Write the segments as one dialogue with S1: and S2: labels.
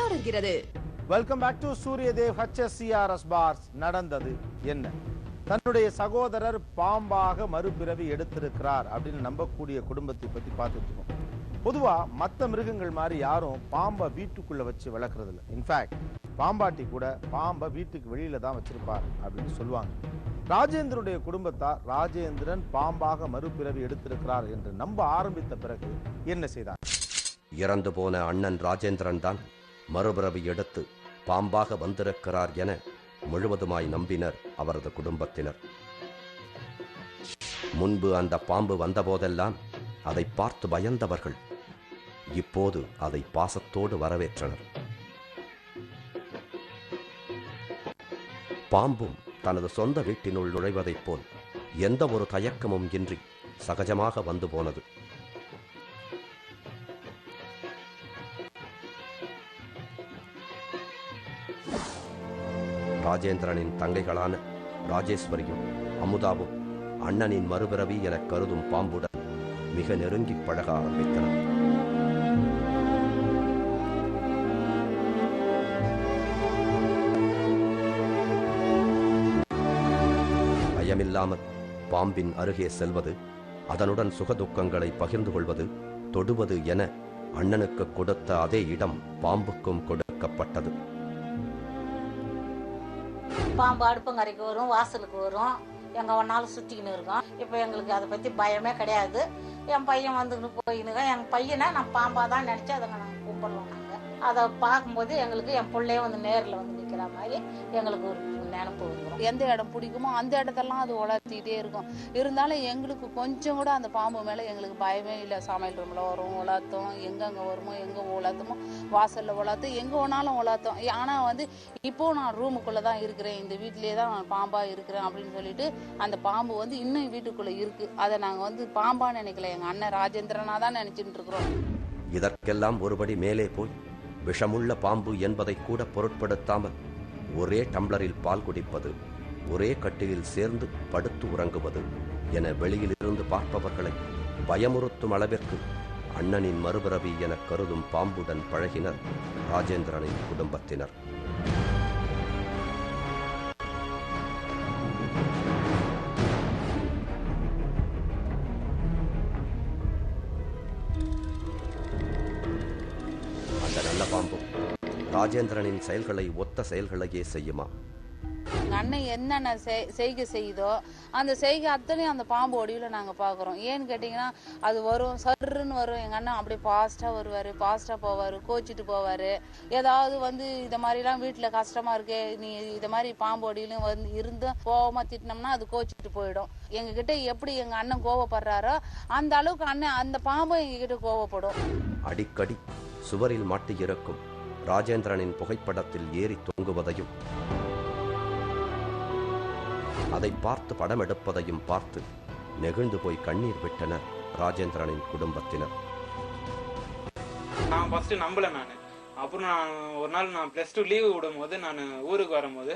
S1: தொடர்கிறது.
S2: Welcome back to Suryadev HSCRS பார்ஸ். நடந்தது என்ன? தன்னுடைய சகோதரர் பாம்பாக மறுபிறவி எடுத்திருக்கிறார் அப்படின்னு நம்பக்கூடிய குடும்பத்தை பத்தி பார்த்துட்டு இருக்கோம். பொதுவா மற்ற மிருகங்கள் மாதிரி யாரும் பாம்பை வீட்டுக்குள்ள வச்சு வளர்க்கறது இல்லை. இன்ஃபேக்ட் பாம்பாட்டி கூட பாம்பை வீட்டுக்கு வெளியில தான் வச்சிருப்பார் அப்படின்னு சொல்லுவாங்க. ராஜேந்திரனுடைய குடும்பத்தார் ராஜேந்திரன் பாம்பாக மறுபிறவி எடுத்திருக்கிறார் என்று நம்ப ஆரம்பித்த பிறகு என்ன செய்தார்?
S3: இறந்து போன அண்ணன் ராஜேந்திரன் தான் மறுபிறவி எடுத்து பாம்பாக வந்திருக்கிறார் என முழுவதுமாய் நம்பினர் அவரது குடும்பத்தினர். முன்பு அந்த பாம்பு வந்தபோதெல்லாம் அதை பார்த்து பயந்தவர்கள் இப்போது அதை பாசத்தோடு வரவேற்றனர். பாம்பும் தனது சொந்த வீட்டினுள் நுழைவதைப் போல் எந்த ஒரு தயக்கமும் இன்றி சகஜமாக வந்து போனது. ராஜேந்திரனின் தங்கைகளான ராஜேஸ்வரியும் அமுதாவும் அண்ணனின் மறுபிறவி என கருதும் பாம்புடன் மிக நெருங்கி பழக ஆரம்பித்தனர். பயமில்லாமல் பாம்பின் அருகே செல்வது, அதனுடன் சுகதுக்கங்களை பகிர்ந்து கொள்வது, தொடுவது என அண்ணனுக்கு கொடுத்த அதே இடம் பாம்புக்கும் கொடுக்கப்பட்டது.
S4: பாம்பு அடுப்பங்கரைக்கு வரும், வாசலுக்கு வரும், எங்க ஒன்னாலும் சுத்திக்கின்னு இருக்கோம். இப்ப எங்களுக்கு அதை பத்தி பயமே கிடையாது. என் பையன் வந்துக்கிட்டு போயின்னு, என் பையனை நான் பாம்பா தான் நினைச்சு அதை நாங்கள் கும்பிடலாம். நாங்க அதை பார்க்கும்போது எங்களுக்கு என் பிள்ளைய வந்து நேரில் வந்து நிக்கிற மாதிரி எங்களுக்கு ஒரு நினைப்பு வந்துடும்.
S5: எந்த இடம் பிடிக்குமோ அந்த இடத்தெல்லாம் அது உலர்த்திட்டே இருக்கும். இருந்தாலும் எங்களுக்கு கொஞ்சம் கூட அந்த பாம்பு மேலே எங்களுக்கு பயமே இல்லை. சமையல் ரூமில் வரும், உலர்த்தும், எங்கெங்கே வருமோ எங்கே உலர்த்துமோ, வாசலில் உலர்த்தும், எங்கே வேணாலும் உலர்த்தும். ஆனால் வந்து இப்போது நான் ரூமுக்குள்ளே தான் இருக்கிறேன், இந்த வீட்டிலே தான் நான் பாம்பாக இருக்கிறேன் அப்படின்னு சொல்லிட்டு அந்த பாம்பு வந்து இன்னும் வீட்டுக்குள்ளே இருக்குது. அதை நாங்கள் வந்து பாம்பாக நினைக்கல, எங்கள் அண்ணன் ராஜேந்திரனாக தான் நினச்சிட்டு இருக்கிறோம்.
S3: இதற்கெல்லாம் ஒருபடி மேலே போய் விஷமுள்ள பாம்பு என்பதை கூட பொருட்படுத்தாமல் ஒரே டம்ளரில் பால் குடிப்பது, ஒரே கட்டிலில் சேர்ந்து படுத்து உறங்குவது என வெளியிலிருந்து பார்ப்பவர்களை பயமுறுத்தும் அளவிற்கு அண்ணனின் மறுபிறவி என கருதும் பாம்புடன் பழகினர் ராஜேந்திரனின் குடும்பத்தினர். அந்த நல்ல பாம்பும் ராஜேந்திரனின் செயல்களை ஒத்த செயல்களையே செய்யுமா?
S5: அண்ணன் என்னென்ன செய்கை செய்யுதோ அந்த செய்கை அத்தனையும் அந்த பாம்பு ஒடிவில் நாங்கள் பார்க்குறோம். ஏன்னு கேட்டிங்கன்னா அது வரும், சர்ன்னு வரும். எங்கள் அண்ணன் அப்படியே ஃபாஸ்ட்டாக வருவார், ஃபாஸ்ட்டாக போவார், கோச்சிட்டு போவார். ஏதாவது வந்து இதை மாதிரிலாம் வீட்டில் கஷ்டமாக இருக்கே, நீ இதை மாதிரி பாம்பு ஒடியிலும் வந்து இருந்து கோவமாக திட்டினோம்னா அது கோச்சிட்டு போயிடும். எங்ககிட்ட எப்படி எங்கள் அண்ணன் கோவப்படுறாரோ அந்த அளவுக்கு அண்ணன் அந்த பாம்பும் எங்ககிட்ட கோவப்படும்.
S3: அடிக்கடி சுவரில் மாட்டியிருக்கும் ராஜேந்திரனின் புகைப்படத்தில் ஏறி தொங்குவதையும் அதை பார்த்து படம் எடுப்பதையும் பார்த்து நெகிழ்ந்து போய் கண்ணீர் விட்டனர் ராஜேந்திரனின் குடும்பத்தினர்.
S6: நான் ஃபர்ஸ்ட் நம்பல. அப்புறம் நான் ஒரு நாள் நான் +2 லீவு விடும் போது நான் ஊருக்கு வரும்போது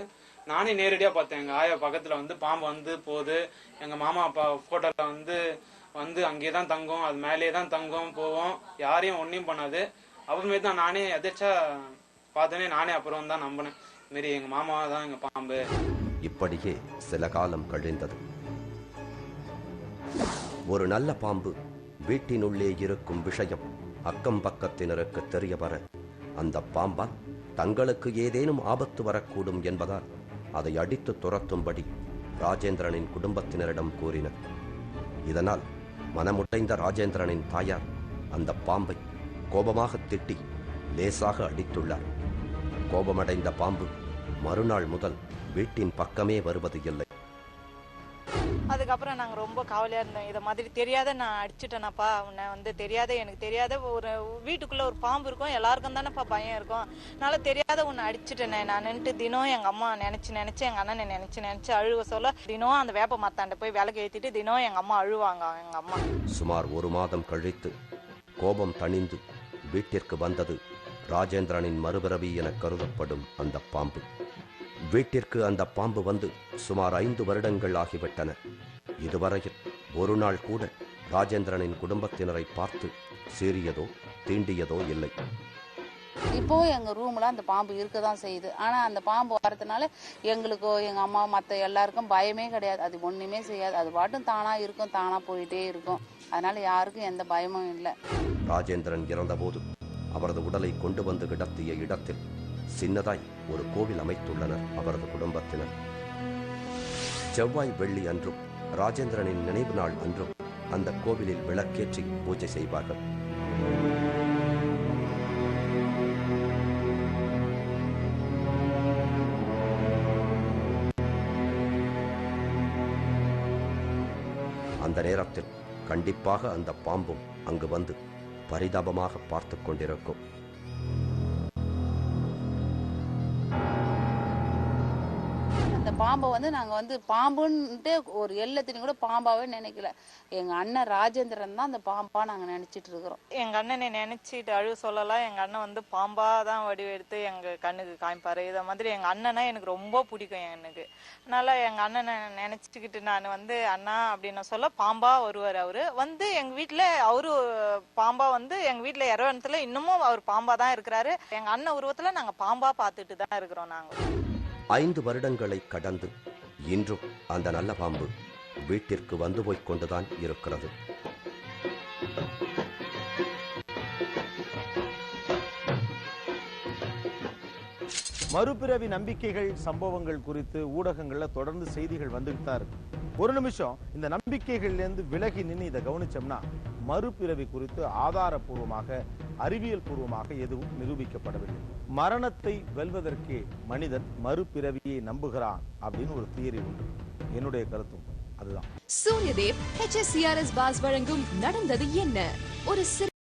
S6: நானே நேரடியா பார்த்தேன். எங்க ஆயா பக்கத்துல வந்து பாம்பு வந்து போகுது. எங்க மாமா அப்பா போட்டோல வந்து அங்கேயே தான் தங்கும், அது மேலேயே தான் தங்கும், போவோம், யாரையும் ஒன்றையும் பண்ணாது. அப்புறமே தான் நானே எதாச்சா பார்த்தோன்னே நானே அப்புறம் தான் நம்பினேன், மாரி எங்க மாமா தான் எங்க பாம்பு.
S3: இப்படியே சில காலம் கழிந்தது. ஒரு நல்ல பாம்பு வீட்டினுள்ளே இருக்கும் விஷயம் அக்கம் பக்கத்தினருக்கு தெரிய வர அந்த பாம்பால் தங்களுக்கு ஏதேனும் ஆபத்து வரக்கூடும் என்பதால் அதை அடித்து துரத்தும்படி ராஜேந்திரனின் குடும்பத்தினரிடம் கூறினர். இதனால் மனமுடைந்த ராஜேந்திரனின் தாயார் அந்த பாம்பை கோபமாக திட்டி லேசாக அடித்துள்ளார். கோபமடைந்த பாம்பு மறுநாள் முதல் வீட்டின் பக்கமே வருவது இல்லை.
S7: அதுக்கப்புறம் நாங்கள் ரொம்ப கவலையாக இருந்தோம். இதை மாதிரி தெரியாத நான் அடிச்சுட்டேனாப்பா, உன்னை வந்து தெரியாத, எனக்கு தெரியாத ஒரு வீட்டுக்குள்ளே ஒரு பாம்பு இருக்கும், எல்லாருக்கும் தானேப்பா பயம் இருக்கும், அதனால தெரியாத உன்னை அடிச்சுட்டேனே நான்ட்டு தினம் எங்கள் அம்மா நினச்சி எங்கள் அண்ணனை நினச்சி அழுவ சொல்ல தினம் அந்த வேப்ப மத்தாண்ட போய் விளக்கு ஏற்றிட்டு தினம் எங்கள் அம்மா அழுவாங்க. எங்கள் அம்மா
S3: சுமார் 1 மாதம் கழித்து கோபம் தணிந்து வீட்டிற்கு வந்தது ராஜேந்திரனின் மறுபிறவி என கருதப்படும் அந்த பாம்பு. வீட்டிற்கு அந்த பாம்பு வந்து சுமார் 5 வருடங்கள் ஆகிவிட்டன. இதுவரையில் ஒரு நாள் கூட ராஜேந்திரனின் குடும்பத்தினரை பார்த்து சீறியதோ தீண்டியதோ இல்லை.
S5: இப்போ எங்க ரூம்ல அந்த பாம்பு இருக்கதான் செய்யுது. ஆனா அந்த பாம்பு வரதுனால எங்களுக்கோ எங்க அம்மா மத்த எல்லாருக்கும் பயமே கிடையாது. அது ஒண்ணுமே செய்யாது. அது பாட்டும் தானா இருக்கும், தானா போயிட்டே இருக்கும். அதனால யாருக்கும் எந்த பயமும் இல்லை.
S3: ராஜேந்திரன் இறந்தபோது அவரது உடலை கொண்டு வந்து கிடத்திய இடத்தில் சின்னதாய் ஒரு கோவில் அமைத்துள்ளனர் அவரது குடும்பத்தினர். செவ்வாய் வெள்ளி அன்றும் ராஜேந்திரனின் நினைவு நாள் அன்றும் அந்த கோவிலில் விளக்கேற்றி பூஜை செய்வார்கள். அந்த நேரத்தில் கண்டிப்பாக அந்த பாம்பும் அங்கு வந்து பரிதாபமாக பார்த்து கொண்டிருக்கும்.
S5: அந்த பாம்பை நாங்க பாம்புன்ட்டு ஒரு எல்லத்தினையும் கூட பாம்பாவே நினைக்கல. எங்க அண்ணன் ராஜேந்திரன் தான் அந்த பாம்பா நாங்க நினைச்சிட்டு இருக்கிறோம்.
S7: எங்க அண்ணனை நினைச்சிட்டு அழுவ சொல்லலாம். எங்க அண்ணன் பாம்பா தான் வடிவெடுத்து எங்க கண்ணுக்கு காமிப்பாரு. இத மாதிரி எங்க அண்ணனை எனக்கு ரொம்ப பிடிக்கும் எனக்கு. அதனால எங்க அண்ணனை நினைச்சுக்கிட்டு நான் அண்ணா அப்படின்னு சொல்ல பாம்பா வருவாரு. அவரு எங்க வீட்டுல அவரு பாம்பா எங்க வீட்டுல இரவனத்துல இன்னமும் அவர் பாம்பா தான் இருக்கிறாரு. எங்க அண்ணன் உருவத்துல நாங்க பாம்பா பார்த்துட்டு தான் இருக்கிறோம். நாங்க
S3: 5 வருடங்களை கடந்து இன்றும் அந்த நல்ல பாம்பு வீட்டிற்கு வந்து போய்க் கொண்டுதான் இருக்கிறது.
S2: மறுபிறவி நம்பிக்கைகள் சம்பவங்கள் குறித்து ஊடகங்கள்ல தொடர்ந்து செய்திகள் வந்துட்டு தான் இருக்கு. ஒரு நிமிஷம் இந்த நம்பிக்கைகள்ல இருந்து விலகி நின்று இதை கவனிச்சோம்னா மறுபிறவி குறித்து ஆதாரபூர்வமாக அறிவியல் பூர்வமாக எதுவும் நிரூபிக்கப்படவில்லை. மரணத்தை வெல்வதற்கே மனிதன் மறுபிறவியை நம்புகிறான் அப்படின்னு ஒரு தியரி உண்டு. என்னுடைய கருத்தும் அதுதான்.
S1: சூரியதேவ் HSCRS பாஸ் வழங்கும் நடந்தது என்ன ஒரு